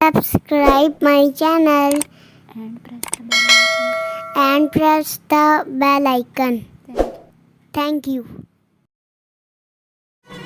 Subscribe my channel and press the bell icon. Thank you.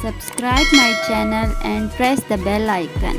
Subscribe my channel and press the bell icon.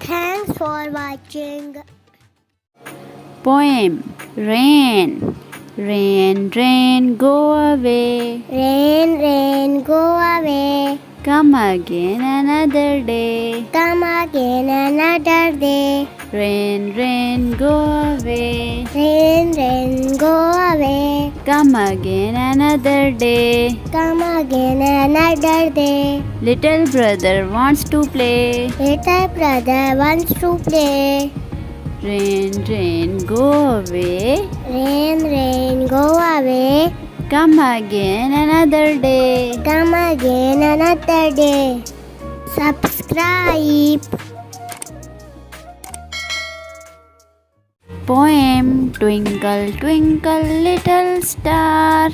Thanks for watching. Poem Rain Rain rain go away, Rain rain go away, come again another day, come again another day, rain rain go away, rain rain go away, come again another day, come again another day, little brother wants to play, little brother wants to play, rain rain go away, rain rain go away, come again another day, come again another day. Subscribe. Poem Twinkle twinkle little star,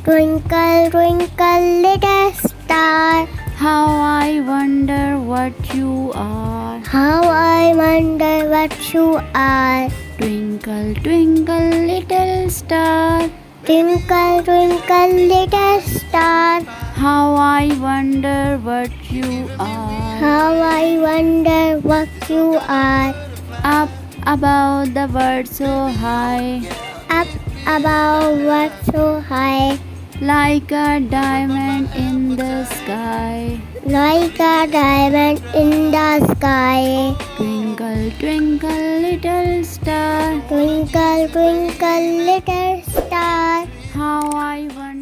Twinkle twinkle little star, how I wonder what you are, how I wonder what you are, twinkle twinkle little star, twinkle twinkle little star, how I wonder what you are, how I wonder what you are, up above the world so high, up above what so high, like a diamond in the sky, like a diamond in the sky, twinkle twinkle little star, twinkle twinkle little star, how I wonder